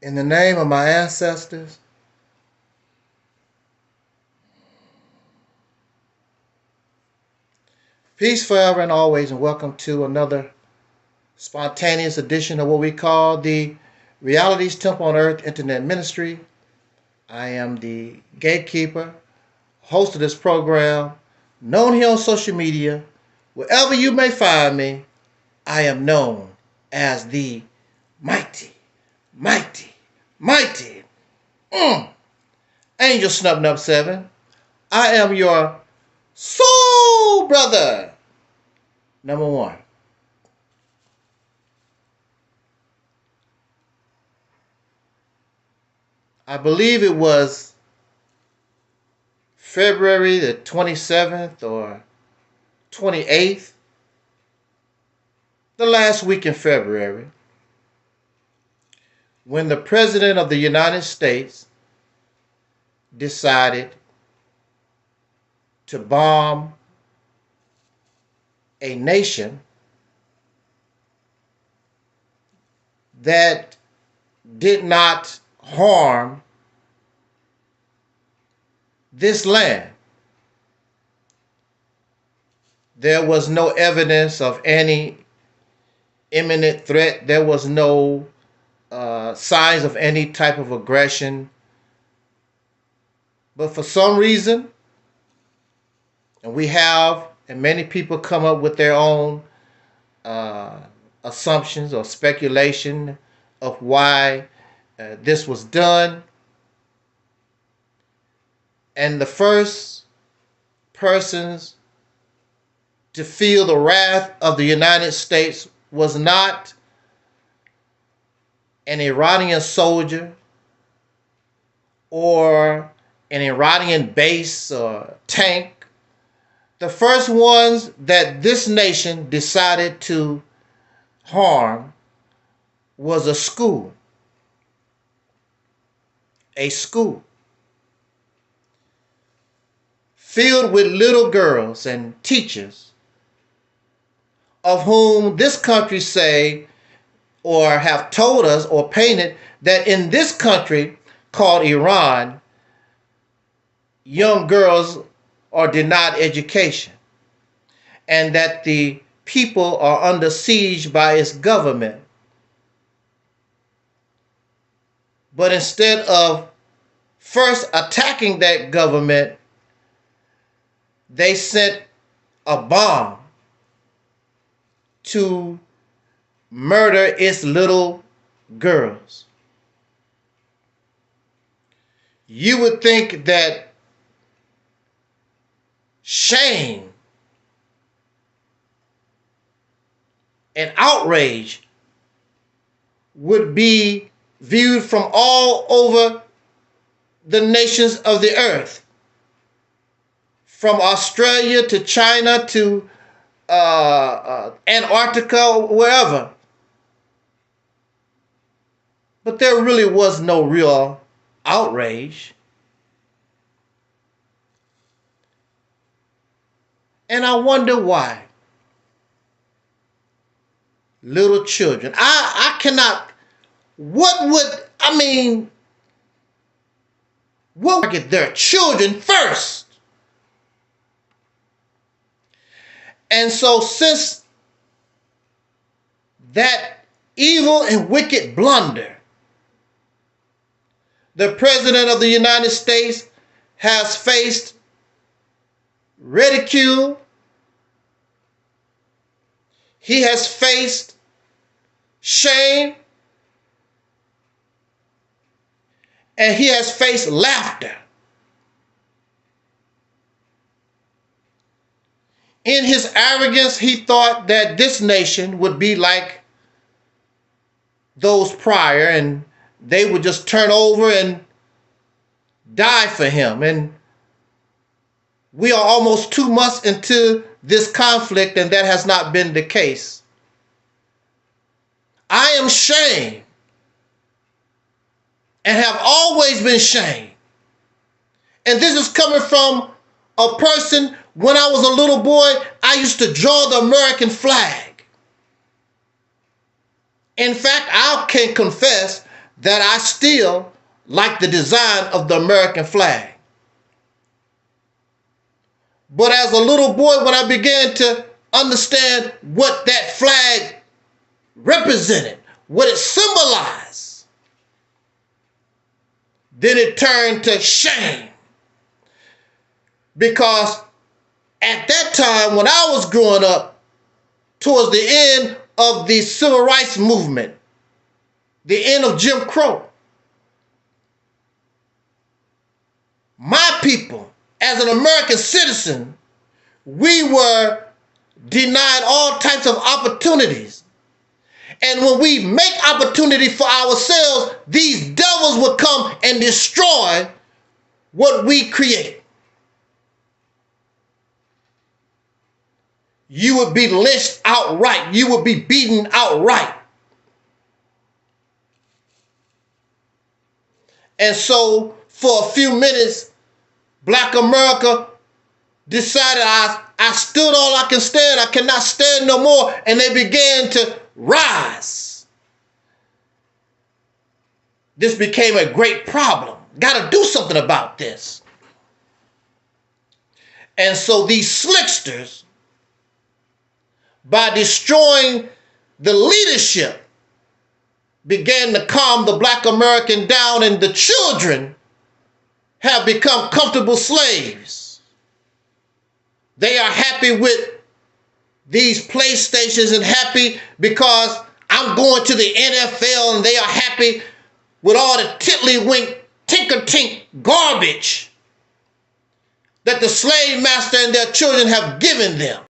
In the name of my ancestors, peace forever and always, and welcome to another spontaneous edition of what we call the Reality's Temple on Earth Internet Ministry. I am the gatekeeper, host of this program, known here on social media. Wherever you may find me, I am known as the mighty Angel Snub 7. I am your soul brother, number one. I believe it was February the 27th or 28th, the last week in February, when the President of the United States decided to bomb a nation that did not harm this land. There was no evidence of any imminent threat. There was no signs of any type of aggression. But for some reason, and many people come up with their own assumptions or speculation of why this was done. And the first persons to feel the wrath of the United States was not an Iranian soldier or an Iranian base or tank. The first ones that this nation decided to harm was a school. A school filled with little girls and teachers, of whom this country say or have told us or painted that in this country called Iran, young girls are denied education and that the people are under siege by its government. But instead of first attacking that government, they sent a bomb to murder its little girls. You would think that shame and outrage would be viewed from all over the nations of the earth, from Australia to China to Antarctica, wherever. But there really was no real outrage. And I wonder why. Little children. I cannot, what target their children first? And so since that evil and wicked blunder, the President of the United States has faced ridicule. He has faced shame. And he has faced laughter. In his arrogance, he thought that this nation would be like those prior, and they would just turn over and die for him. And we are almost 2 months into this conflict, and that has not been the case. I am shamed and have always been shamed. And this is coming from a person. When I was a little boy, I used to draw the American flag. In fact, I can confess that I still like the design of the American flag. But as a little boy, when I began to understand what that flag represented, what it symbolized, then it turned to shame. Because at that time, when I was growing up, towards the end of the civil rights movement, the end of Jim Crow, my people, as an American citizen, we were denied all types of opportunities. And when we make opportunity for ourselves, these devils would come and destroy what we create. You would be lynched outright. You would be beaten outright. And so for a few minutes, Black America decided I stood all I can stand. I cannot stand no more. And they began to rise. This became a great problem. Got to do something about this. And so these slicksters, by destroying the leadership, began to calm the Black American down, and the children have become comfortable slaves. They are happy with these PlayStations and happy because I'm going to the NFL, and they are happy with all the tiddlywink, tinker-tink garbage that the slave master and their children have given them.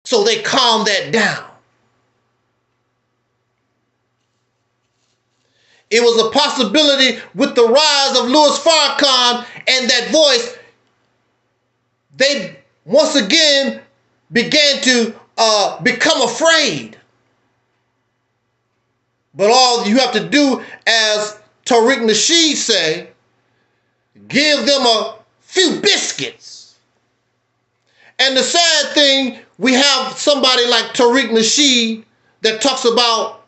So they calm that down. It was a possibility with the rise of Louis Farrakhan and that voice. They once again began to become afraid. But all you have to do, as Tariq Nasheed say, give them a few biscuits. And the sad thing, we have somebody like Tariq Nasheed that talks about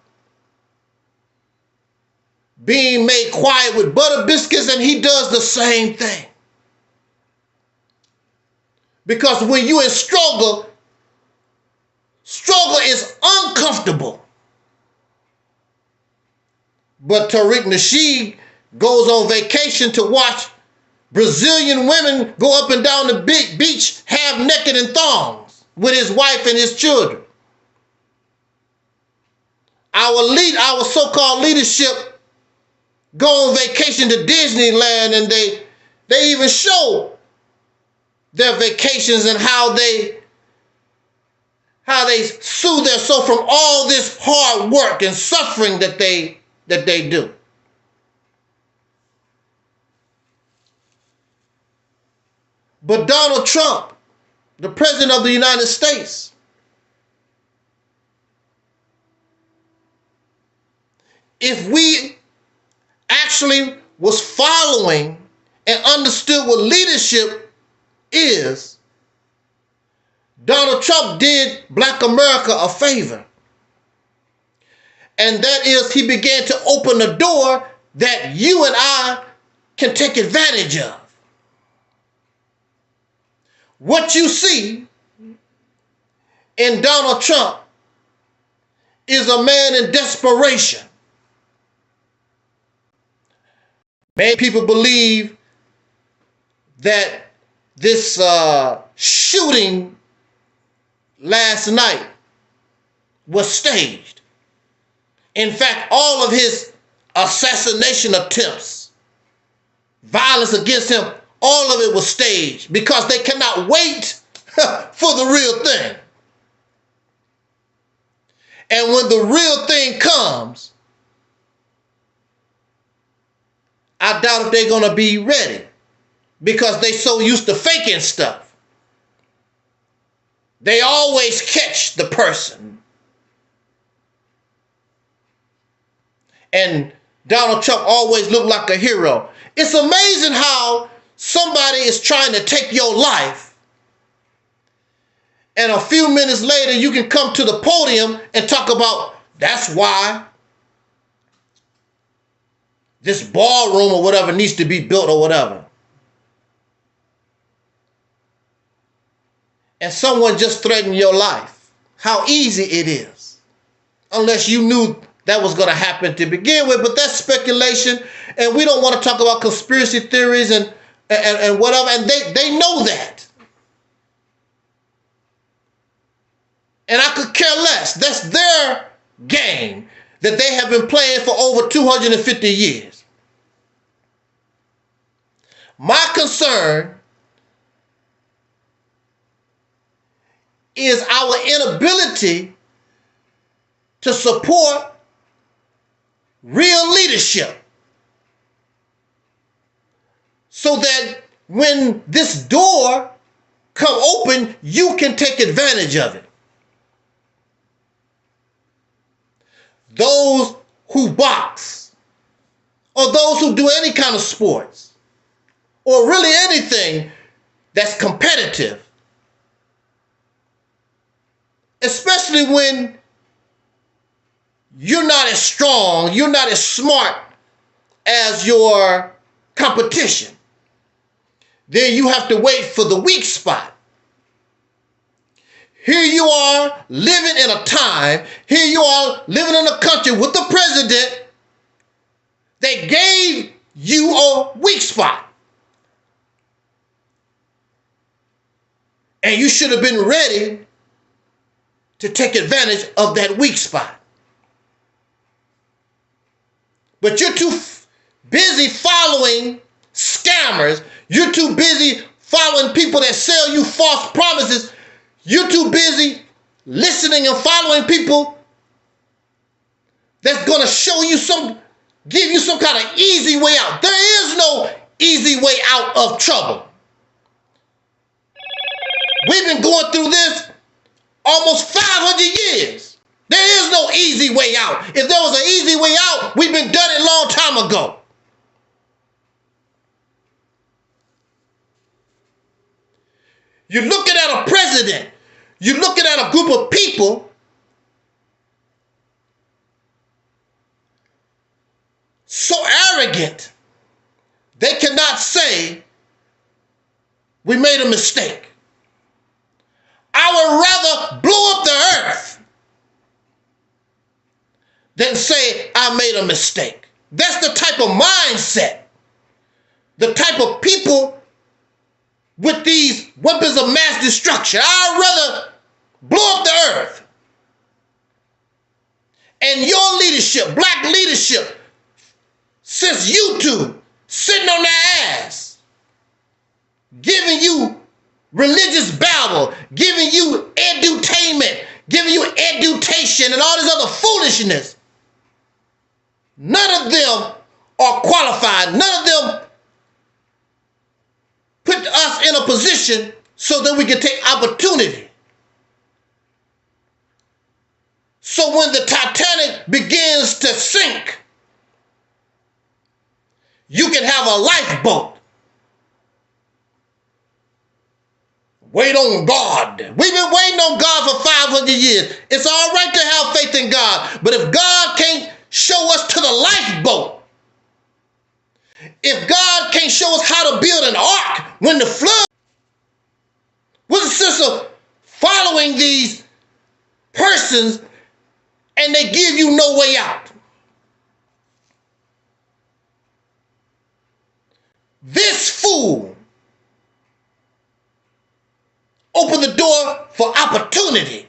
being made quiet with butter biscuits, and he does the same thing. Because when you're in struggle is uncomfortable. But Tariq Nasheed goes on vacation to watch Brazilian women go up and down the big beach half naked in thongs with his wife and his children. Our so-called leadership go on vacation to Disneyland, and they even show their vacations and how they soothe their soul from all this hard work and suffering that they do. But Donald Trump, the President of the United States, if we actually was following and understood what leadership is, Donald Trump did Black America a favor. And that is, he began to open a door that you and I can take advantage of. What you see in Donald Trump is a man in desperation. Many people believe that this shooting last night was staged. In fact, all of his assassination attempts, violence against him, all of it was staged because they cannot wait for the real thing. And when the real thing comes, I doubt if they're going to be ready because they're so used to faking stuff. They always catch the person. And Donald Trump always looked like a hero. It's amazing how somebody is trying to take your life, and a few minutes later you can come to the podium and talk about That's why this ballroom or whatever needs to be built or whatever. And someone just threatened your life. How easy it is. Unless you knew that was going to happen to begin with. But that's speculation. And we don't want to talk about conspiracy theories and whatever. And they know that. And I could care less. That's their game that they have been playing for over 250 years. My concern is our inability to support real leadership so that when this door come open, you can take advantage of it. Those who box, or those who do any kind of sports, or really anything that's competitive, especially when you're not as strong, you're not as smart as your competition, then you have to wait for the weak spot. Here you are living in a time, here you are living in a country with the president that gave you a weak spot. And you should have been ready to take advantage of that weak spot. But you're too busy following scammers. You're too busy following people that sell you false promises. You're too busy listening and following people that's going to give you some kind of easy way out. There is no easy way out of trouble. We've been going through this almost 500 years. There is no easy way out. If there was an easy way out, we've been done it a long time ago. You're looking at a president. You're looking at a group of people so arrogant, they cannot say, we made a mistake. I would rather blow up the earth than say I made a mistake. That's the type of mindset, the type of people with these weapons of mass destruction. I'd rather blow up the earth. And your leadership, black leadership, since YouTube, sitting on their ass, giving you religious babble, giving you edutainment, giving you education and all this other foolishness. None of them are qualified. None of them put us in a position so that we can take opportunity. So when the Titanic begins to sink, you can have a lifeboat. Wait on God. We've been waiting on God for 500 years. It's all right to have faith in God, but if God can't show us to the lifeboat, if God can't show us how to build an ark when the flood, what's the sense of following these persons and they give you no way out? This fool opened the door for opportunity.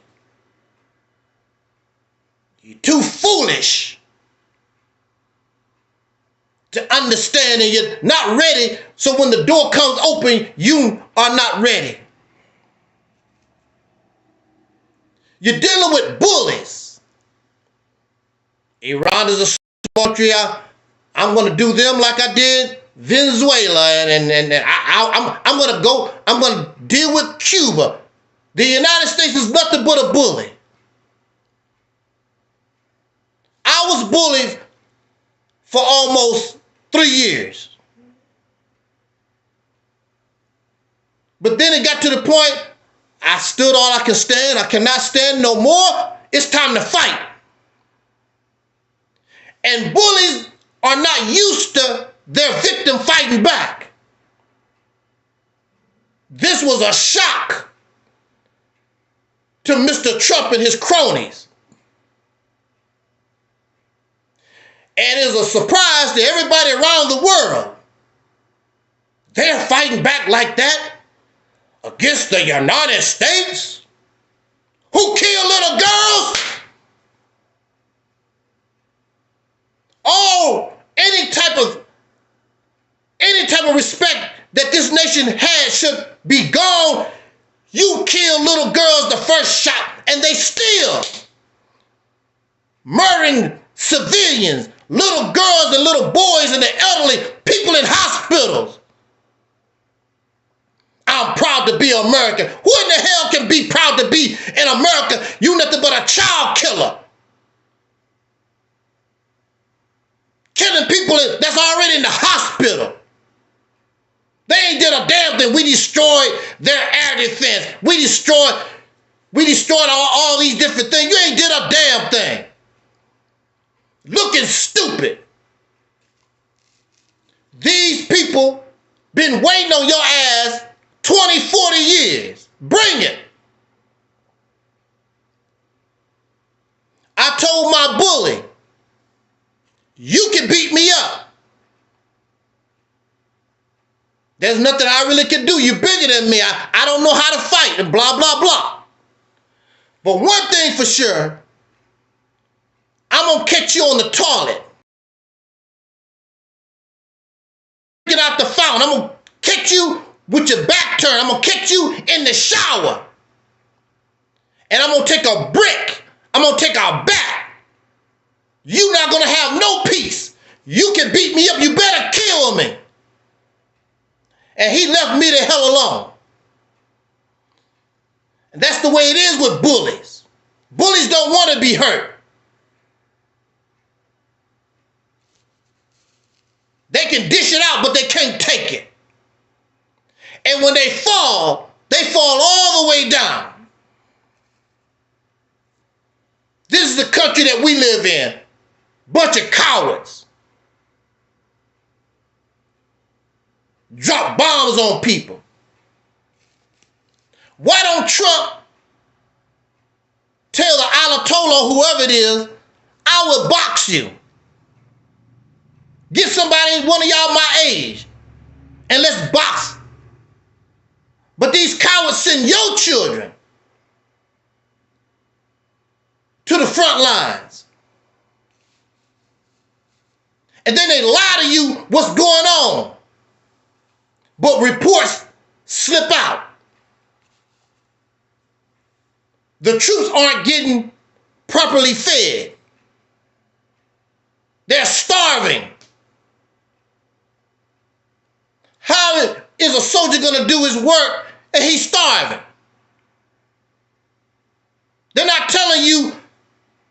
You're too foolish to understand, and you're not ready, so when the door comes open, you are not ready. You're dealing with bullies. Iran is a country. I'm going to do them like I did Venezuela, and I'm going to deal with Cuba. The United States is nothing but a bully. I was bullied for almost 3 years. But then it got to the point, I stood all I can stand. I cannot stand no more. It's time to fight. And bullies are not used to their victim fighting back. This was a shock to Mr. Trump and his cronies. And it's a surprise to everybody around the world. They're fighting back like that against the United States, who kill little girls. Oh, any type of respect that this nation has should be gone. You kill little girls the first shot, and they still murdering civilians, little girls and little boys and the elderly, people in hospitals. I'm proud to be American. Who in the hell can be proud to be in America? You nothing but a child killer. Killing people that's already in the hospital. They ain't did a damn thing. We destroyed their air defense. We destroyed all these different things. You ain't did a damn thing. Looking stupid. These people been waiting on your ass 20, 40 years. Bring it. I told my bully, you can beat me up. There's nothing I really can do. You're bigger than me. I don't know how to fight and blah, blah, blah. But one thing for sure, I'm going to catch you on the toilet. Get out the fountain. I'm going to catch you with your back turned. I'm going to catch you in the shower. And I'm going to take a brick. I'm going to take a bat. You're not going to have no peace. You can beat me up. You better kill me. And he left me the hell alone. And that's the way it is with bullies. Bullies don't want to be hurt. They can dish it out, but they can't take it. And when they fall all the way down. This is the country that we live in. Bunch of cowards. Drop bombs on people. Why don't Trump tell the Ayatollah, whoever it is, I will box you. Get somebody, one of y'all my age, and let's box. But these cowards send your children to the front lines. And then they lie to you what's going on. But reports slip out. The troops aren't getting properly fed. They're starving. How is a soldier going to do his work and he's starving? They're not telling you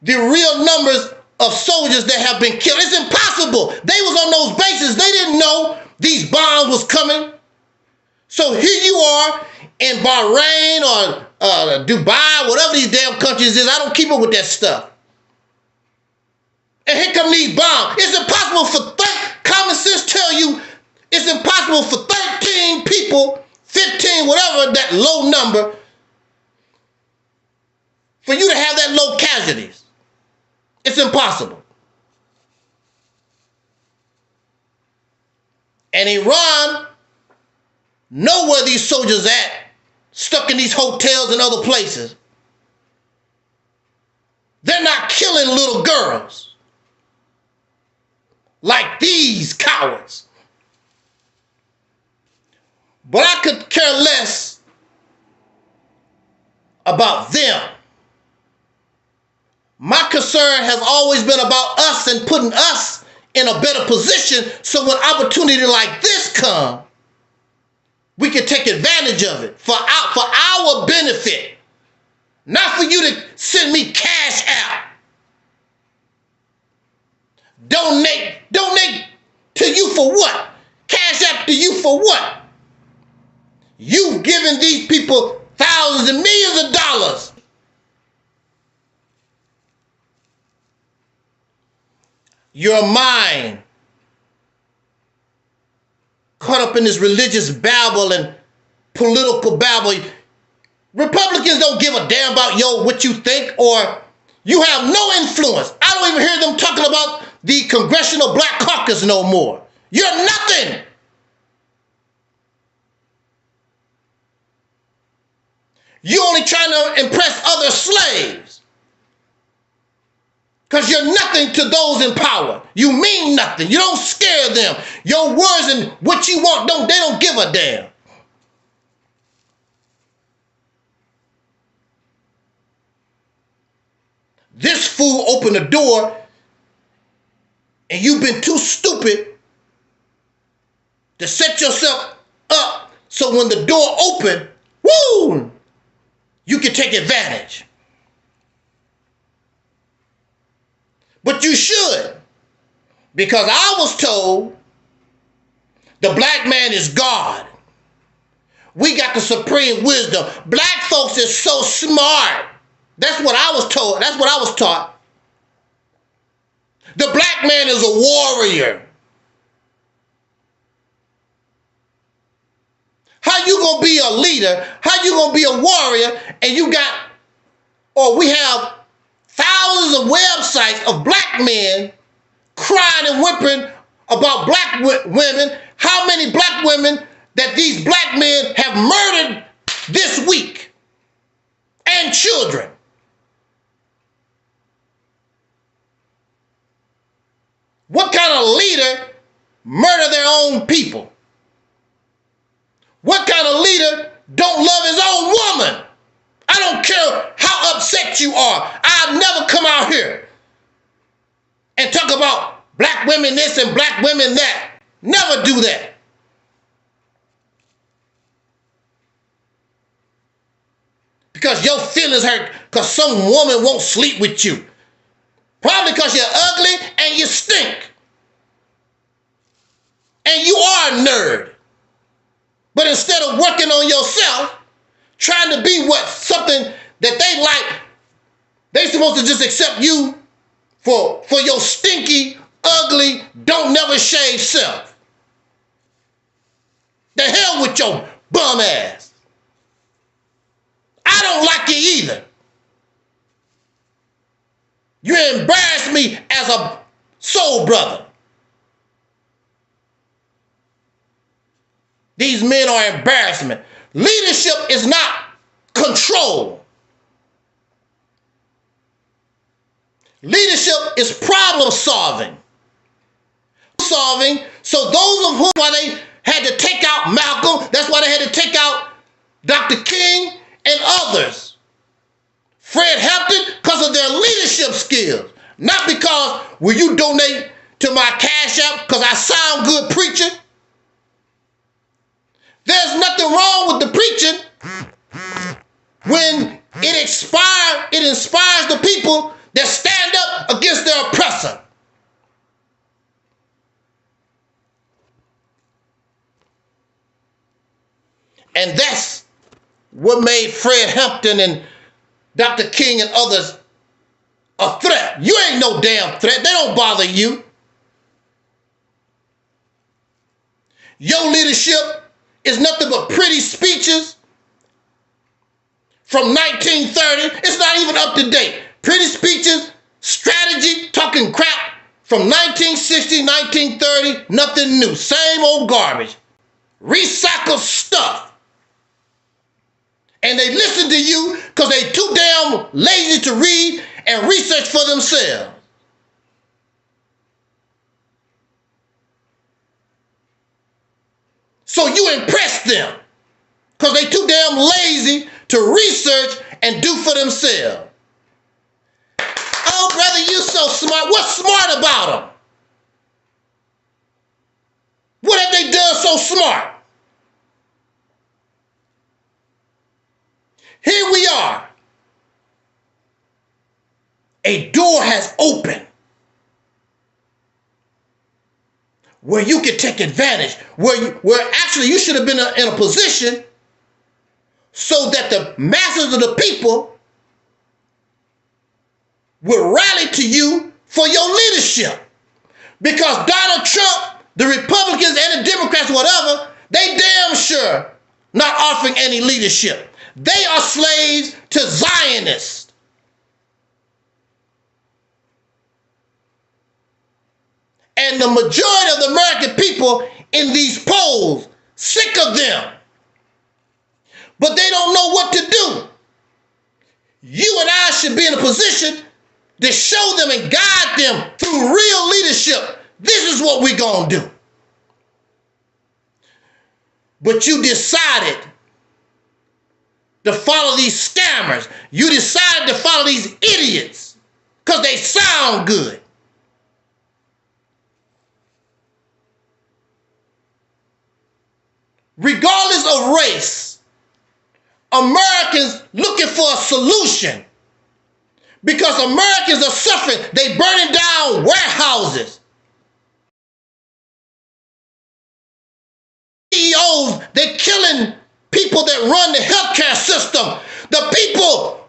the real numbers of soldiers that have been killed. It's impossible. They was on those bases. They didn't know these bombs was coming. So here you are in Bahrain or Dubai, whatever these damn countries is. I don't keep up with that stuff. And here come these bombs. It's impossible for common sense tell you it's impossible for 13 people, 15, whatever that low number, for you to have that low casualties. It's impossible. And Iran know where these soldiers at, stuck in these hotels and other places. They're not killing little girls like these cowards. But I could care less about them. My concern has always been about us and putting us in a better position so when opportunity like this come, we can take advantage of it for our benefit. Not for you to send me cash out. Donate to you for what? Cash out to you for what? You've given these people thousands and millions of dollars. your mind caught up in this religious babble and political babble. Republicans don't give a damn about what you think, or you have no influence. I don't even hear them talking about the Congressional Black Caucus no more. You're nothing. You're only trying to impress other slaves because you're nothing to those in power. You mean nothing. You don't scare them. Your words and what you want, they don't give a damn. This fool opened the door and you've been too stupid to set yourself up so when the door open, woo, you can take advantage. But you should, because I was told the black man is God. We got the supreme wisdom. Black folks is so smart. That's what I was told. That's what I was taught. The black man is a warrior. How you gonna be a leader? How you gonna be a warrior? And you got, or we have thousands of websites of black men crying and whimpering about black women. How many black women that these black men have murdered this week? And children. What kind of leader murder their own people? What kind of leader don't love his own woman? I don't care how upset you are. I'll never come out here and talk about black women this and black women that. Never do that. Because your feelings hurt because some woman won't sleep with you. Probably because you're ugly and you stink. And you are a nerd. But instead of working on yourself, trying to be something that they like, they supposed to just accept you for your stinky, ugly, don't never shave self. The hell with your bum ass. I don't like you either. You embarrass me as a soul brother. These men are embarrassment. Leadership is not control. Leadership is problem solving. So those of whom why they had to take out Malcolm, that's why they had to take out Dr. King and others. Fred Hampton, because of their leadership skills. Not because, will you donate to my Cash App because I sound good preaching? There's nothing wrong with the preaching when it inspires the people that stand up against their oppressor. And that's what made Fred Hampton and Dr. King and others a threat. You ain't no damn threat. They don't bother you. Your leadership is nothing but pretty speeches from 1930. It's not even up to date. Pretty speeches, strategy, talking crap from 1960, 1930, nothing new. Same old garbage. Recycled stuff. And they listen to you because they too damn lazy to read and research for themselves. So you impress them because they too damn lazy to research and do for themselves. Oh, brother, you so smart. What's smart about them? What have they done so smart? Here we are. A door has opened where you can take advantage, where actually you should have been in a position so that the masses of the people will rally to you for your leadership. Because Donald Trump, the Republicans and the Democrats, whatever, they damn sure not offering any leadership. They are slaves to Zionists. And the majority of the American people in these polls, sick of them. But they don't know what to do. You and I should be in a position to show them and guide them through real leadership. This is what we're going to do. But you decided to follow these scammers. You decided to follow these idiots because they sound good. Regardless of race, Americans looking for a solution because Americans are suffering. They burning down warehouses. CEOs, they're killing people that run the healthcare system. The people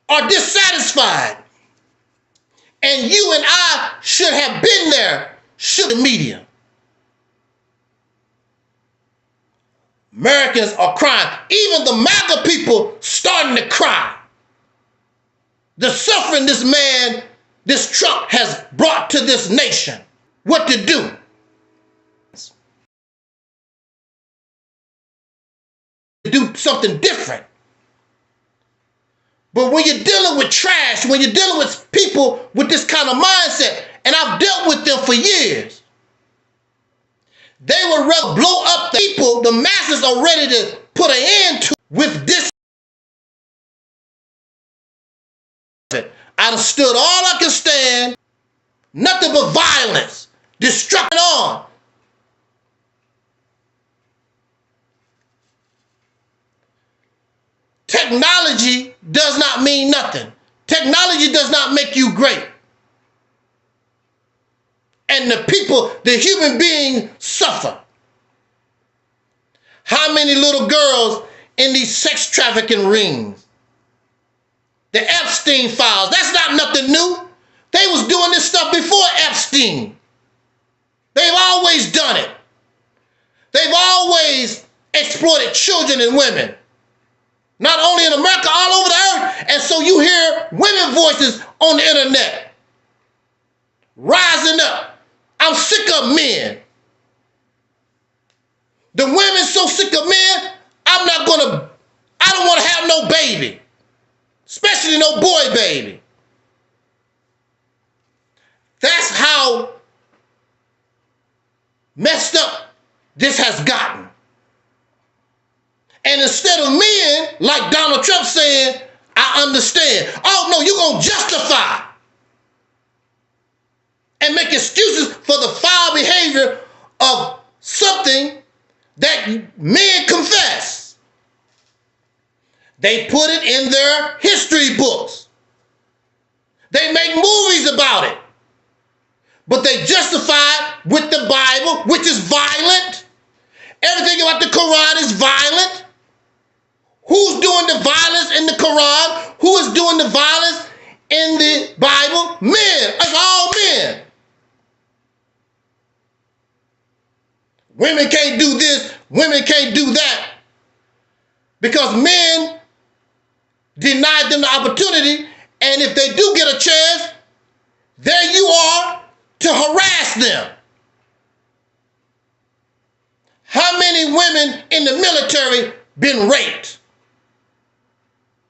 are dissatisfied. And you and I should have been there, should the media. Americans are crying. Even the MAGA people starting to cry. The suffering this man, this Trump has brought to this nation. What to do? Do something different. But when you're dealing with trash, when you're dealing with people with this kind of mindset, and I've dealt with them for years, they would rather blow up the people the masses are ready to put an end to with this. I done stood all I can stand, nothing but violence, destruction on. Technology does not mean nothing. Technology does not make you great. And the people, the human beings suffer. How many little girls in these sex trafficking rings? The Epstein files, that's not nothing new. They was doing this stuff before Epstein. They've always done it. They've always exploited children and women. Not only in America, all over the earth. And so you hear women voices on the internet rising up. I'm sick of men. The women so sick of men, I don't want to have no baby. Especially no boy baby. That's how messed up this has gotten. And instead of men, like Donald Trump saying, I understand. Oh no, you're going to justify and make excuses for the foul behavior of something that men confess. They put it in their history books. They make movies about it. But they justify it with the Bible, which is violent. Everything about the Quran is violent. Who's doing the violence in the Quran? Who is doing the violence in the Bible? Men. It's all men. Women can't do this. Women can't do that. Because men denied them the opportunity. And if they do get a chance, there you are to harass them. How many women in the military been raped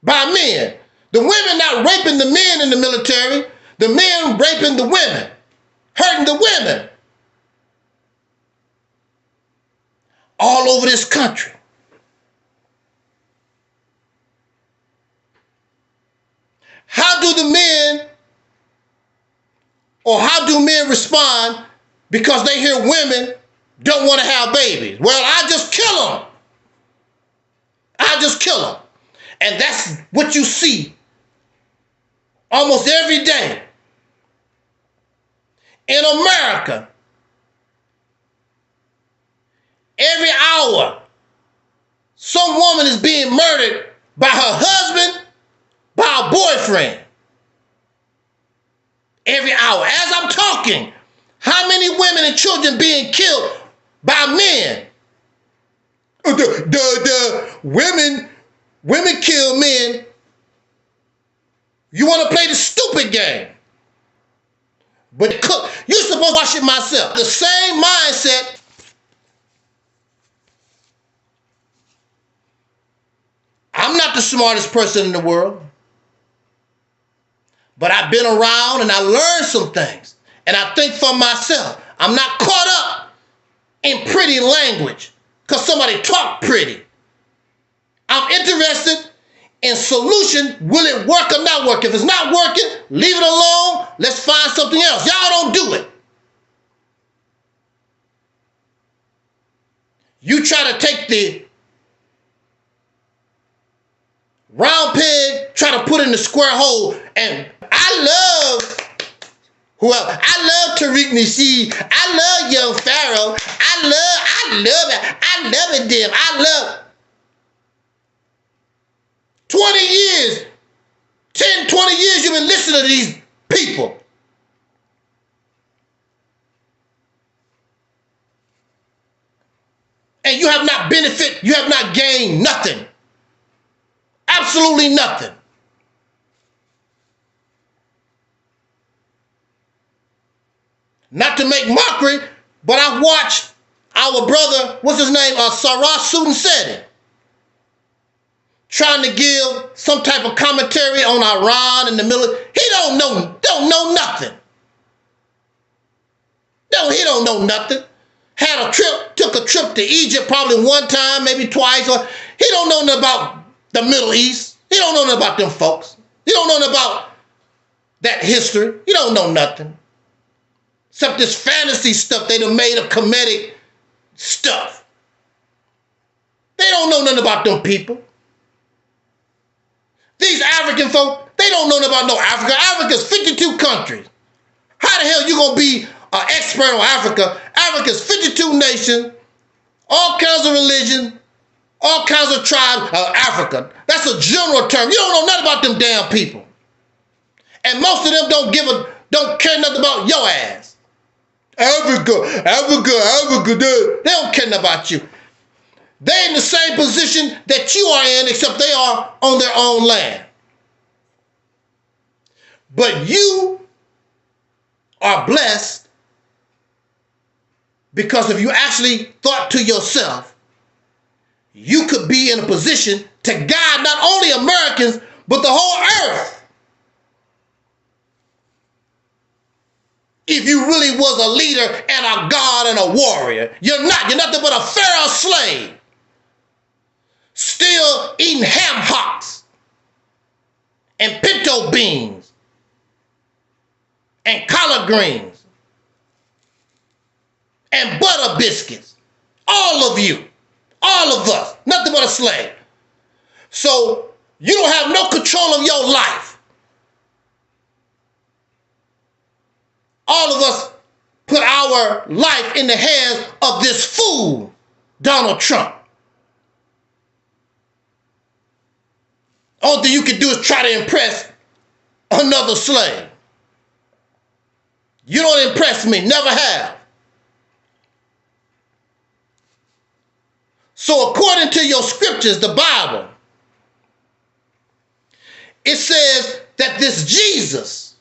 by men? The women not raping the men in the military. The men raping the women, hurting the women. All over this country. How do the men, or how do men respond because they hear women don't want to have babies? Well, I just kill them. I just kill them. And that's what you see almost every day in America. Every hour, some woman is being murdered by her husband, by her boyfriend. every hour. As I'm talking, how many women and children being killed by men? The women kill men. You want to play the stupid game. But you're supposed to watch it myself. The same mindset. I'm not the smartest person in the world. But I've been around and I learned some things. And I think for myself. I'm not caught up in pretty language because somebody talk pretty. I'm interested in solution. Will it work or not work? If it's not working, leave it alone. Let's find something else. Y'all don't do it. You try to take the round peg, try to put in the square hole, and I love whoever. I love Taalik Nasheed. I love Young Pharaoh. I love it, them. I love 20 years, 10, 20 years you've been listening to these people. And you have not benefited, you have not gained nothing. Absolutely nothing. Not to make mockery, but I watched our brother, what's his name, Sarah Sudan said it, trying to give some type of commentary on Iran and the military. He don't know nothing. No, he don't know nothing. Had a trip, took a trip to Egypt probably one time, maybe twice. Or he don't know nothing about the Middle East. He don't know nothing about them folks. He don't know nothing about that history. He don't know nothing. Except this fantasy stuff they done made of comedic stuff. They don't know nothing about them people. These African folk, they don't know nothing about no Africa. Africa's 52 countries. How the hell you gonna be an expert on Africa? Africa's 52 nations, all kinds of religions, all kinds of tribes. Africa, that's a general term. You don't know nothing about them damn people. And most of them don't care nothing about your ass. Africa, they don't care nothing about you. They're in the same position that you are in, except they are on their own land. But you are blessed because if you actually thought to yourself, you could be in a position to guide not only Americans, but the whole earth. If you really was a leader and a god and a warrior. You're not. You're nothing but a Pharaoh slave. Still eating ham hocks and pinto beans and collard greens and butter biscuits. All of you. All of us. Nothing but a slave. So you don't have no control of your life. All of us put our life in the hands of this fool, Donald Trump. All thing you can do is try to impress another slave. You don't impress me, never have. So according to your scriptures, the Bible, it says that this Jesus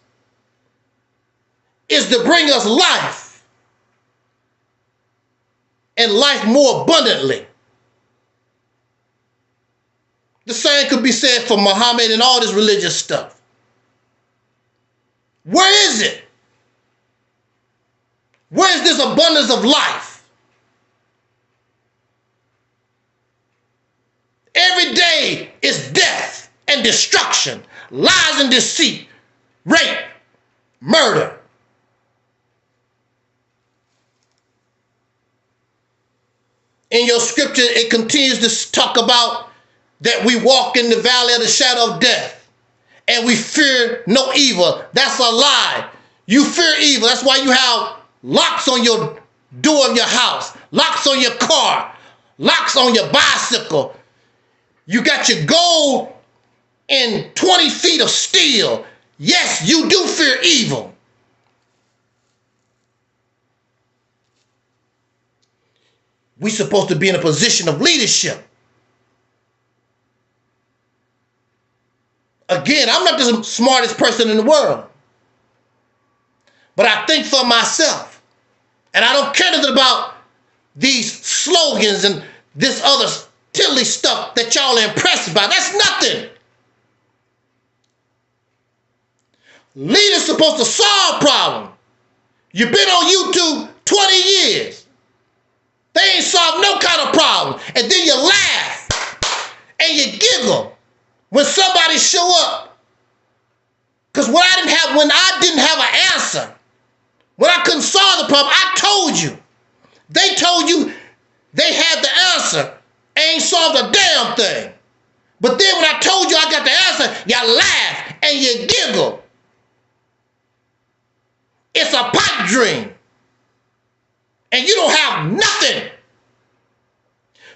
is to bring us life and life more abundantly. The same could be said for Muhammad and all this religious stuff. Where is it? Where is this abundance of life? Every day is death and destruction, lies and deceit, rape, murder. In your scripture, it continues to talk about that we walk in the valley of the shadow of death and we fear no evil. That's a lie. You fear evil. That's why you have locks on your door of your house, locks on your car, locks on your bicycle. You got your gold in 20 feet of steel. Yes, you do fear evil. we're supposed to be in a position of leadership. Again, I'm not the smartest person in the world, but I think for myself, and I don't care nothing about these slogans and this other silly stuff that y'all are impressed by. That's nothing. Leaders supposed to solve problems. You've been on YouTube 20 years. They ain't solved no kind of problem. And then you laugh and you giggle when somebody show up. Because when I didn't have an answer, when I couldn't solve the problem, I told you. They told you they had the answer, ain't solved a damn thing. But then when I told you I got the answer, you laugh and you giggle. It's a pipe dream. And you don't have nothing.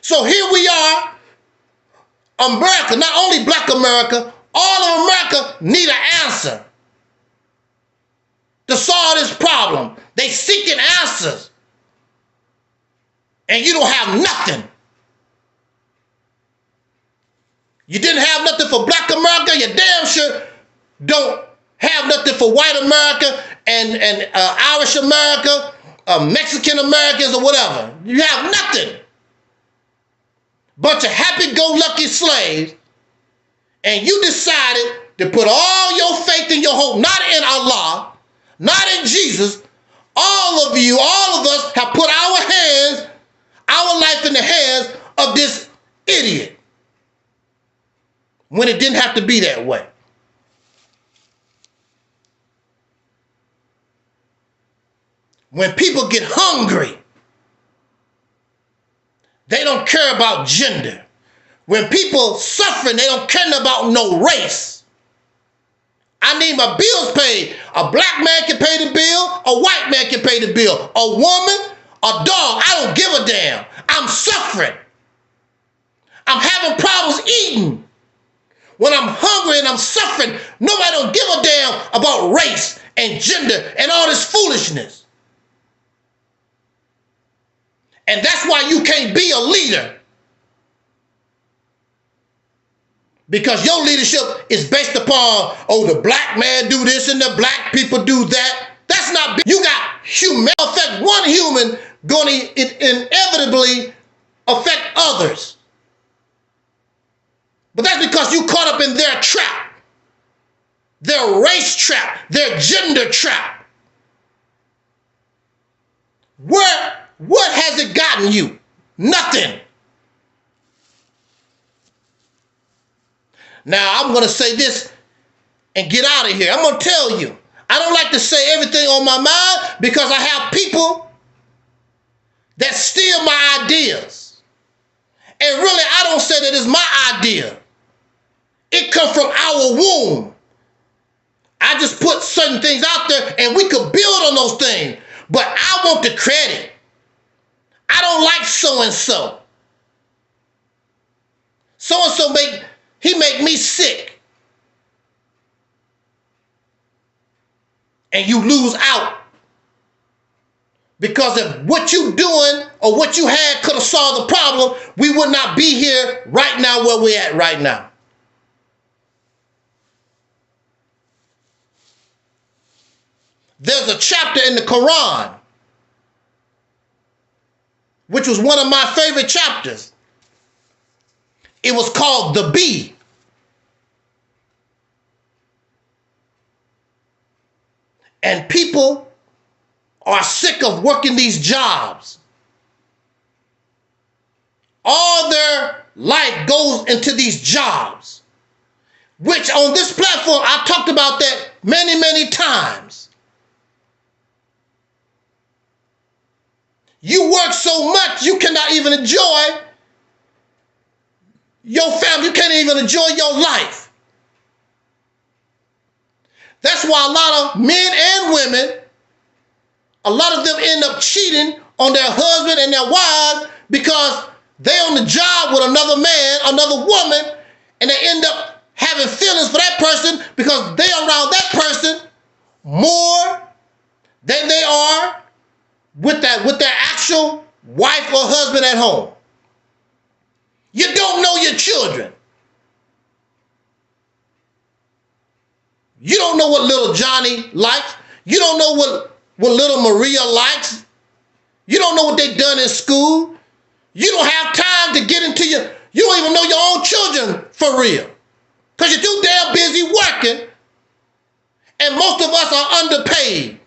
So here we are, America, not only Black America, all of America need an answer to solve this problem. They seeking answers. And you don't have nothing. You didn't have nothing for Black America, you damn sure don't have nothing for white America and Irish America, Mexican Americans or whatever. You have nothing. Bunch of happy-go-lucky slaves, and you decided to put all your faith and your hope not in Allah, not in Jesus. All of you, all of us have put our life in the hands of this idiot when it didn't have to be that way. When people get hungry, they don't care about gender. When people suffering, they don't care about no race. I need my bills paid. A black man can pay the bill. A white man can pay the bill. A woman, a dog, I don't give a damn. I'm suffering. I'm having problems eating. When I'm hungry and I'm suffering, nobody don't give a damn about race and gender and all this foolishness. And that's why you can't be a leader. Because your leadership is based upon, oh, the black man do this and the black people do that. That's not, you got human, affect one human, going to inevitably affect others. But that's because you caught up in their trap, their race trap, their gender trap. What has it gotten you? Nothing. Now, I'm going to say this and get out of here. I'm going to tell you, I don't like to say everything on my mind because I have people that steal my ideas. And really, I don't say that it's my idea. It comes from our womb. I just put certain things out there and we could build on those things. But I want the credit. I don't like so-and-so. So-and-so make me sick. And you lose out. Because if what you doing or what you had could have solved the problem, we would not be here right now where we're at right now. There's a chapter in the Quran, which was one of my favorite chapters. It was called The Bee. And people are sick of working these jobs. All their life goes into these jobs, which on this platform, I talked about that many, many times. You work so much, you cannot even enjoy your family. You can't even enjoy your life. That's why a lot of men and women, a lot of them end up cheating on their husband and their wives because they on the job with another man, another woman, and they end up having feelings for that person because they are around that person more than they are with their actual wife or husband at home. You don't know your children. You don't know what little Johnny likes. You don't know what little Maria likes. You don't know what they've done in school. You don't have time to get into you don't even know your own children for real. Because you're too damn busy working. And most of us are underpaid.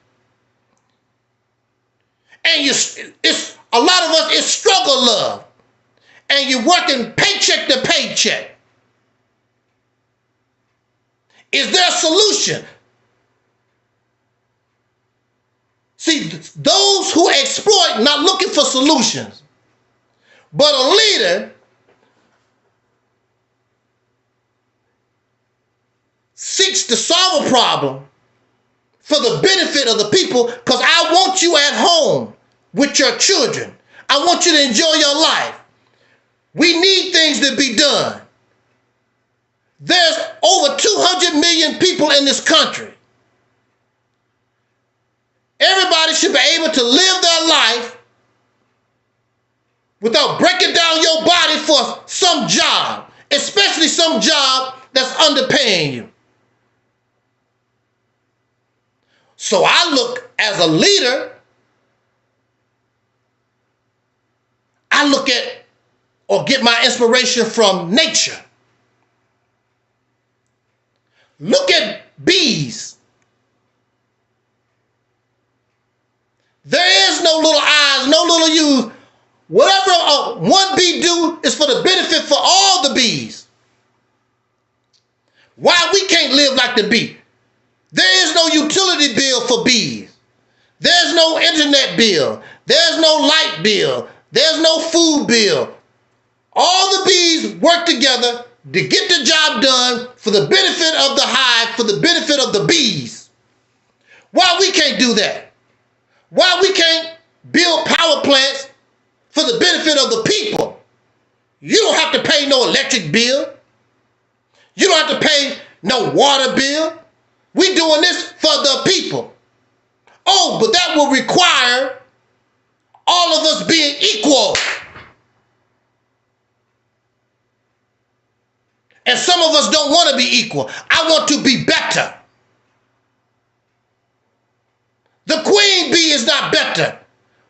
And it's a lot of us is struggle love. And you're working paycheck to paycheck. Is there a solution? See, those who exploit not looking for solutions, but a leader seeks to solve a problem for the benefit of the people, because I want you at home with your children. I want you to enjoy your life. We need things to be done. There's over 200 million people in this country. Everybody should be able to live their life without breaking down your body for some job, especially some job that's underpaying you. So I look as a leader, I look at or get my inspiration from nature. Look at bees. There is no little I's, no little U's. Whatever one bee do is for the benefit for all the bees. Why we can't live like the bee? There is no utility bill for bees. There's no internet bill. There's no light bill. There's no food bill. All the bees work together to get the job done for the benefit of the hive, for the benefit of the bees. Why we can't do that? Why we can't build power plants for the benefit of the people? You don't have to pay no electric bill. You don't have to pay no water bill. We're doing this for the people. Oh, but that will require all of us being equal. And some of us don't want to be equal. I want to be better. The queen bee is not better.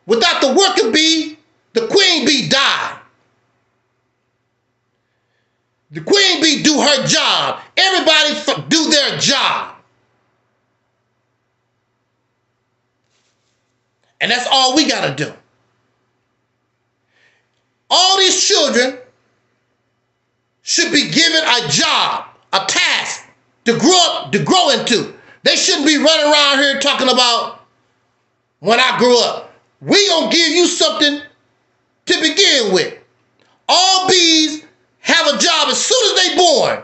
Without the worker bee, the queen bee died. The queen bee do her job. Everybody do their job. And that's all we got to do. All these children should be given a job, a task to grow into. They shouldn't be running around here talking about when I grew up. We gonna give you something to begin with. All bees have a job as soon as they born.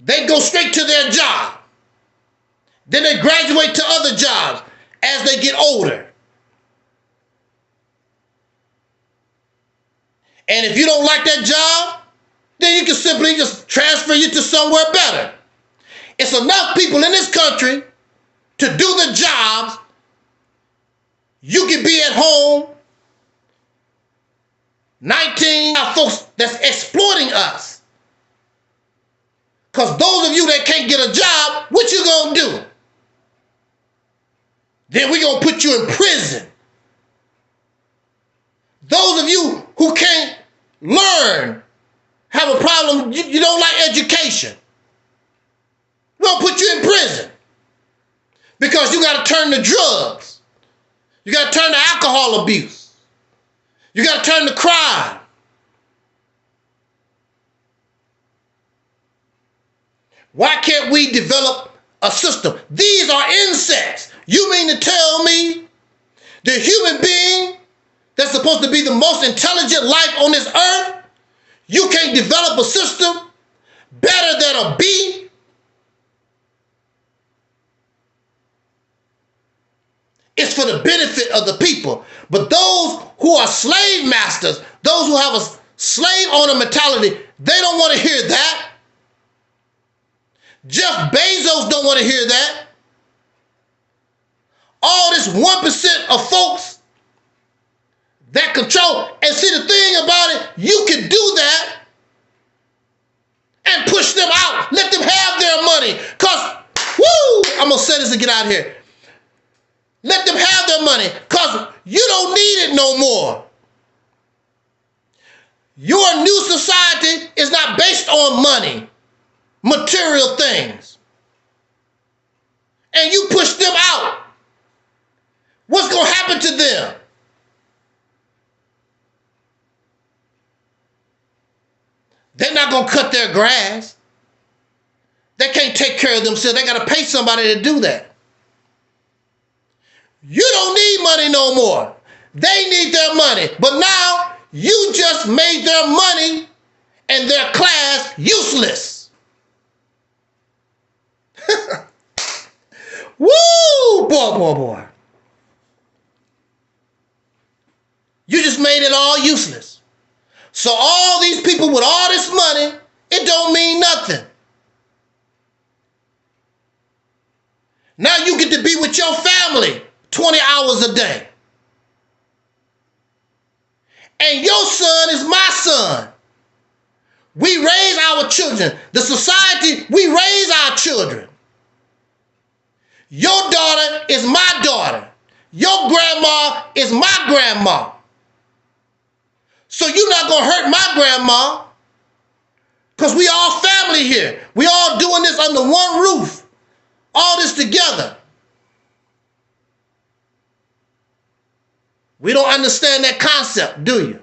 They go straight to their job. Then they graduate to other jobs as they get older. And if you don't like that job, then you can simply just transfer you to somewhere better. It's enough people in this country to do the jobs. You can be at home. 19 folks that's exploiting us. Because those of you that can't get a job, what you gonna do? Then we gonna put you in prison. Those of you who can't learn, have a problem, you don't like education, we're gonna put you in prison. Because you gotta turn to drugs. You gotta turn to alcohol abuse. You gotta turn to crime. Why can't we develop a system? These are insects. You mean to tell me the human being that's supposed to be the most intelligent life on this earth, you can't develop a system better than a bee? It's for the benefit of the people. But those who are slave masters, those who have a slave owner mentality, they don't want to hear that. Jeff Bezos don't want to hear that. All this 1% of folks that control. And see, the thing about it, you can do that and push them out. Let them have their money. Because, I'm going to say this and get out of here. Let them have their money because you don't need it no more. Your new society is not based on money, material things. And you push them out. What's going to happen to them? They're not going to cut their grass. They can't take care of themselves. They got to pay somebody to do that. You don't need money no more. They need their money. But now you just made their money and their class useless. Woo! Boy. You just made it all useless. So all these people with all this money, it don't mean nothing. Now you get to be with your family 20 hours a day. And your son is my son. We raise our children. The society, we raise our children. Your daughter is my daughter. Your grandma is my grandma. So you're not going to hurt my grandma because we all family here. We all doing this under one roof. All this together. We don't understand that concept, do you?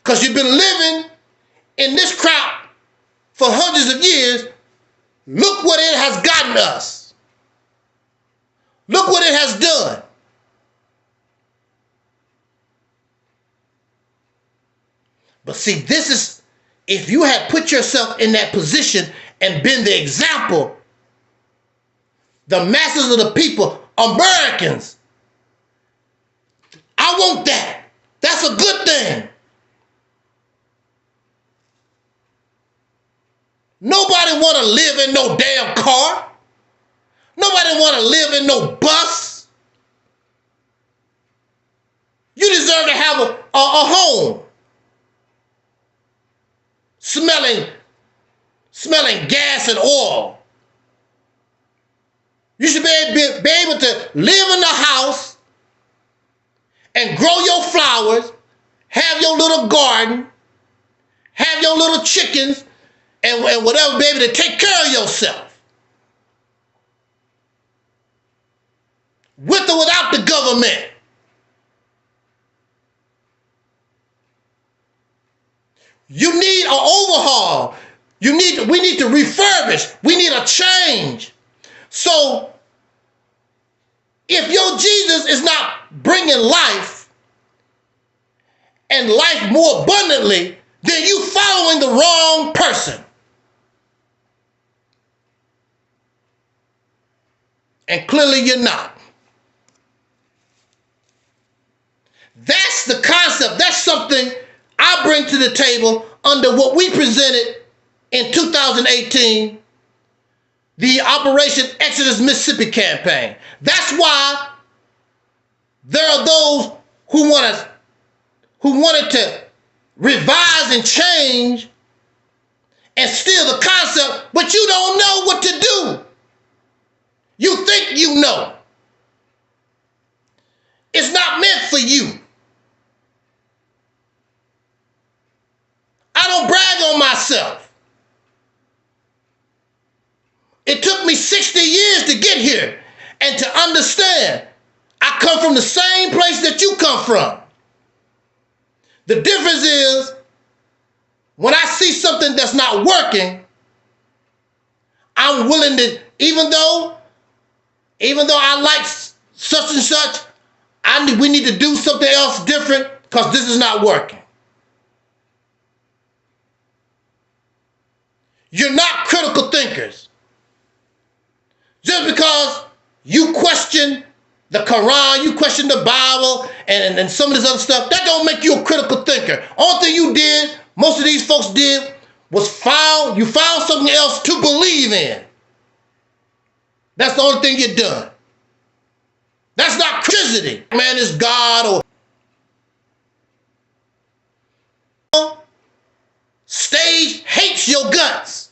Because you've been living in this crap for hundreds of years. Look what it has gotten us. Look what it has done. But see, this is, if you had put yourself in that position and been the example, the masses of the people, Americans, I want that. That's a good thing. Nobody want to live in no damn car. Nobody want to live in no bus. You deserve to have a home. Smelling gas and oil. You should be able to live in the house and grow your flowers, have your little garden, have your little chickens, and whatever, be able to take care of yourself. With or without the government. You need an overhaul. We need to refurbish. We need a change. So, if your Jesus is not bringing life and life more abundantly, then you following the wrong person. And clearly you're not. That's the concept. That's something I bring to the table under what we presented in 2018, the Operation Exodus Mississippi campaign. That's why there are those who wanted to revise and change and steal the concept, but you don't know what to do. You think you know. It's not meant for you. I don't brag on myself. It took me 60 years to get here and to understand I come from the same place that you come from. The difference is when I see something that's not working, I'm willing to, even though I like such and such, we need to do something else different because this is not working. You're not critical thinkers. Just because you question the Quran, you question the Bible, and some of this other stuff, that don't make you a critical thinker. Only thing you did, most of these folks did, was you found something else to believe in. That's the only thing you've done. That's not Christianity. Man, it's God or fix your guts.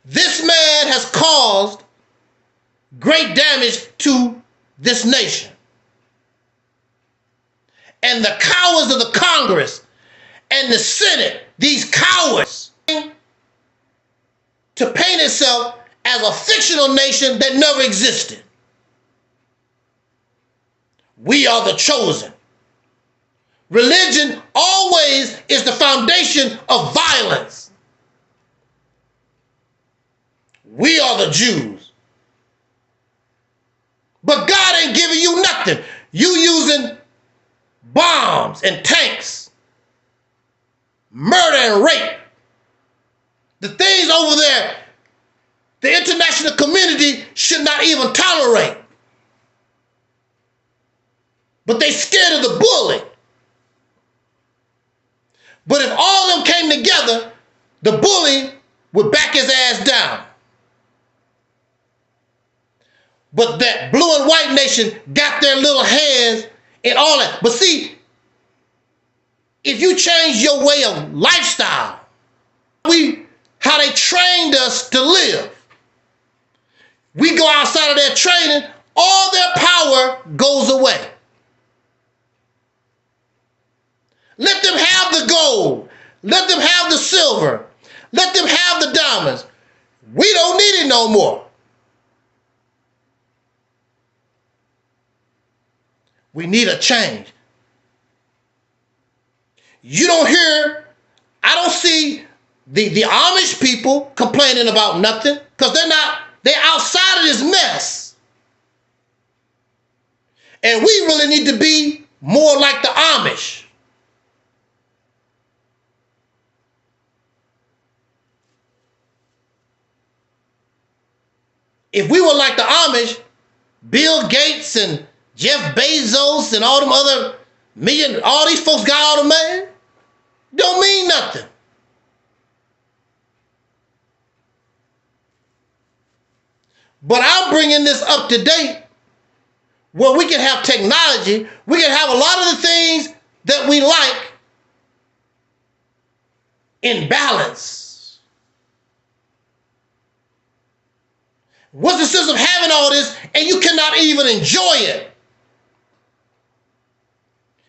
This man has caused great damage to this nation. And the cowards of the Congress and the Senate, these cowards, to paint itself as a fictional nation that never existed. We are the chosen. Religion always is the foundation of violence. We are the Jews. But God ain't giving you nothing. You using bombs and tanks, murder and rape. The things over there, the international community should not even tolerate. But they scared of the bully. But if all of them came together, the bully would back his ass down. But that blue and white nation got their little hands in all that. But see, if you change your way of lifestyle, how they trained us to live, we go outside of their training, all their power goes away. Let them have the gold. Let them have the silver. Let them have the diamonds. We don't need it no more. We need a change. You don't hear, I don't see the Amish people complaining about nothing because they're outside of this mess. And we really need to be more like the Amish. If we were like the Amish, Bill Gates and Jeff Bezos and all them other all these folks got all the money, don't mean nothing. But I'm bringing this up to date where we can have technology, we can have a lot of the things that we like in balance. What's the sense of having all this and you cannot even enjoy it?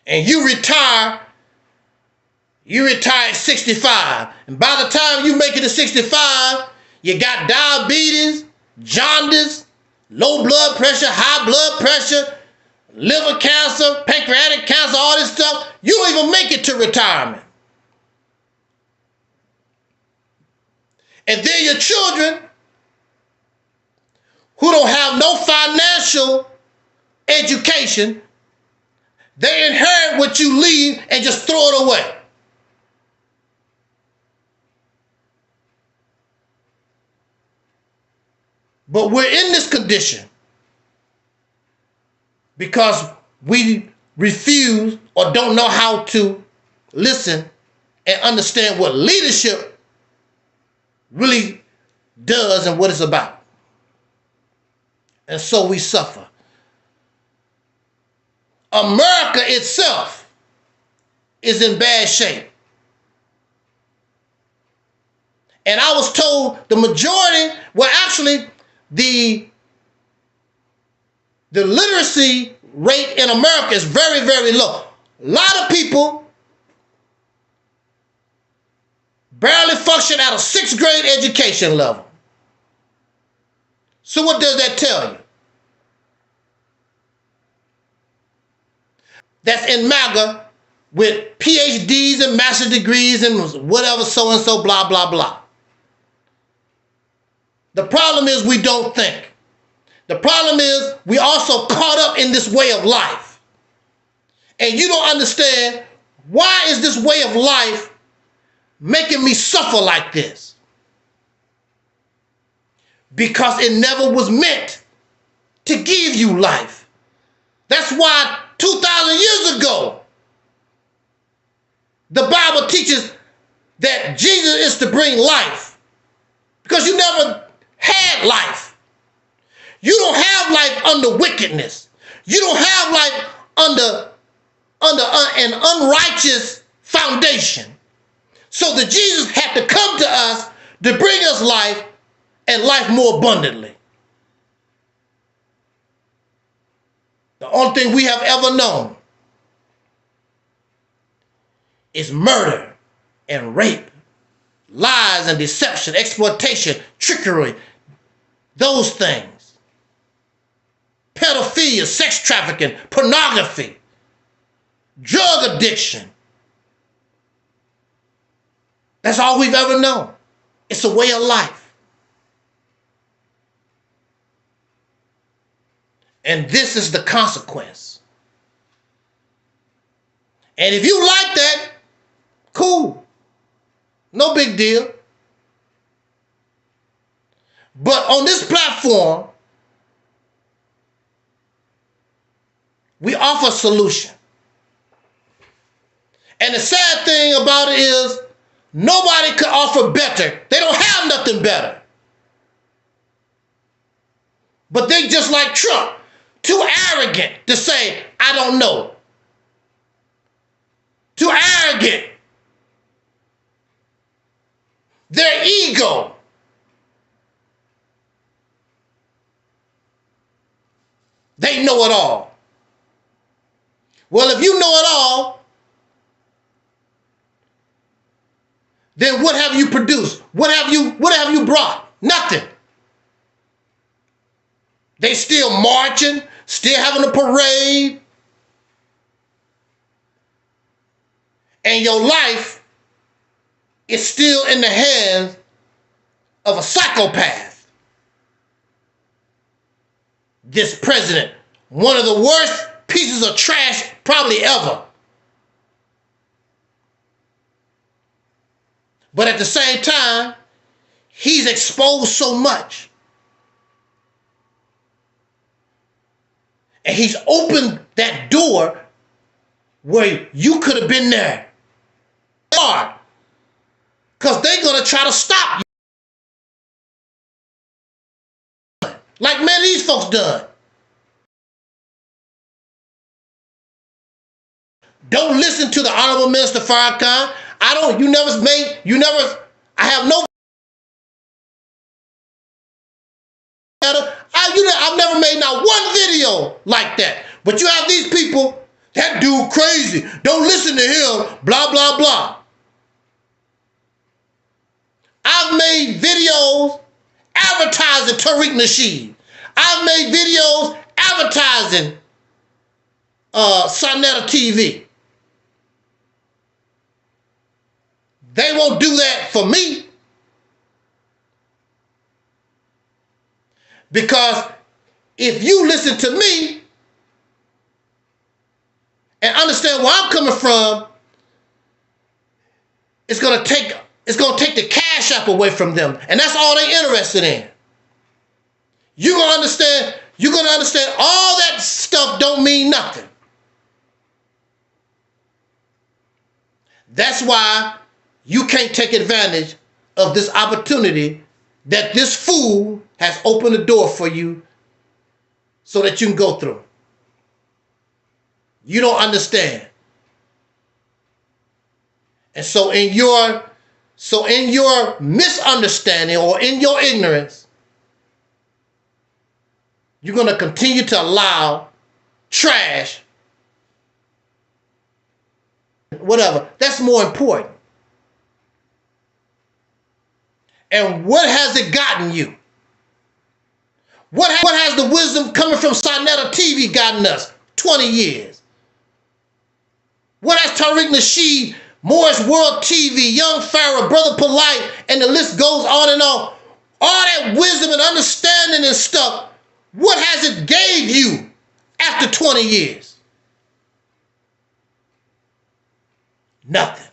And you retire at 65. And by the time you make it to 65, you got diabetes, jaundice, low blood pressure, high blood pressure, liver cancer, pancreatic cancer, all this stuff. You don't even make it to retirement. And then your children, who don't have no financial education, they inherit what you leave and just throw it away. But we're in this condition because we refuse or don't know how to listen and understand what leadership really does and what it's about. And so we suffer. America itself is in bad shape. And I was told the majority, well, actually, the literacy rate in America is very, very low. A lot of people barely function at a 6th grade education level. So what does that tell you? That's in MAGA with PhDs and master's degrees and whatever, so-and-so, blah, blah, blah. The problem is we don't think. The problem is we also caught up in this way of life. And you don't understand, why is this way of life making me suffer like this? Because it never was meant to give you life. That's why 2,000 years ago, the Bible teaches that Jesus is to bring life. Because you never had life. You don't have life under wickedness. You don't have life under righteous foundation. So that Jesus had to come to us to bring us life and life more abundantly. The only thing we have ever known is murder and rape, lies and deception, exploitation, trickery, those things. Pedophilia, sex trafficking, pornography, drug addiction. That's all we've ever known. It's a way of life. And this is the consequence. And if you like that, cool. No big deal. But on this platform, we offer a solution. And the sad thing about it is nobody could offer better. They don't have nothing better. But they just like Trump, too arrogant to say, I don't know. Too arrogant. Their ego. They know it all. Well, if you know it all, then what have you produced? What have you brought? Nothing. They still marching, still having a parade. And your life is still in the hands of a psychopath. This president, one of the worst pieces of trash probably ever. But at the same time, he's exposed so much. And he's opened that door where you could have been there. Because they're going to try to stop you. Like many of these folks done. Don't listen to the Honorable Minister Farrakhan. I have no I've never made not one video like that. But you have these people, that dude crazy, don't listen to him, blah, blah, blah. I've made videos advertising Tariq Nasheed. I've made videos advertising Sonetta TV. They won't do that for me. Because if you listen to me and understand where I'm coming from, it's gonna take the cash app away from them. And that's all they're interested in. You're gonna understand all that stuff don't mean nothing. That's why you can't take advantage of this opportunity that this fool has opened the door for you so that you can go through. You don't understand. And so in your misunderstanding or in your ignorance, you're going to continue to allow trash, whatever. That's more important. And what has it gotten you? What has the wisdom coming from Sonetta TV gotten us? 20 years. What has Tariq Nasheed, Morris World TV, Young Pharaoh, Brother Polite, and the list goes on and on. All that wisdom and understanding and stuff, what has it gave you after 20 years? Nothing.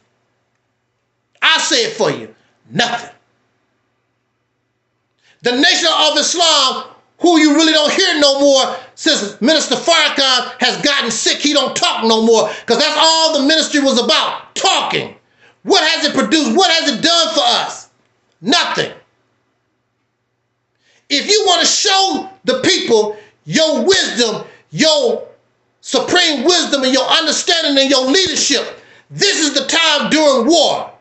I say it for you. Nothing. The Nation of Islam, who you really don't hear no more since Minister Farrakhan has gotten sick, he don't talk no more, because that's all the ministry was about, talking. What has it produced? What has it done for us? Nothing. If you want to show the people your wisdom, your supreme wisdom and your understanding and your leadership, this is the time during war.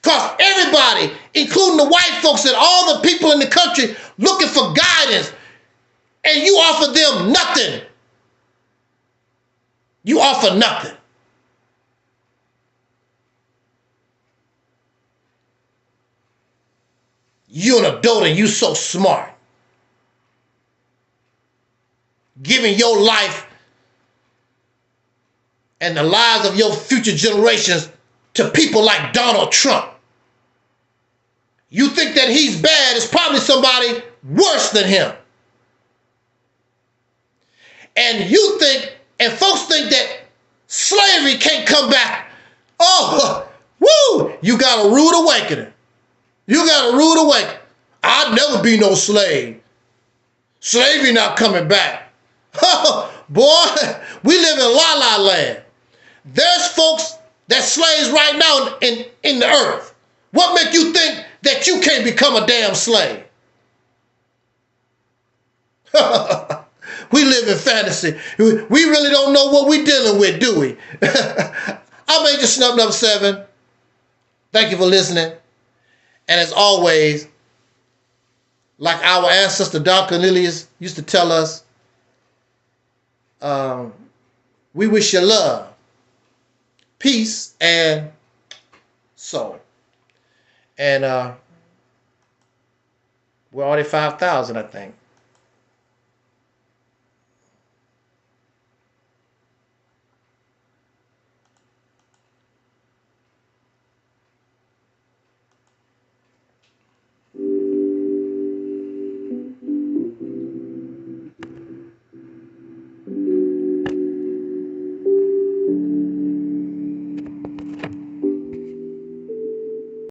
Because everybody, including the white folks and all the people in the country, looking for guidance, and you offer them nothing. You offer nothing. You're an adult and you so smart. Giving your life and the lives of your future generations to people like Donald Trump. You think that he's bad, it's probably somebody worse than him. And you think, and folks think that slavery can't come back. Oh, woo, you got a rude awakening. You got a rude awakening. I'd never be no slave. Slavery not coming back. Boy, we live in la-la land. There's folks that's slaves right now in the earth. What make you think that you can't become a damn slave? We live in fantasy. We really don't know what we're dealing with, do we? I'm Major Snub Number 7. Thank you for listening. And as always, like our ancestor Don Cornelius used to tell us, we wish you love, peace, and soul. And we're already 5,000, I think.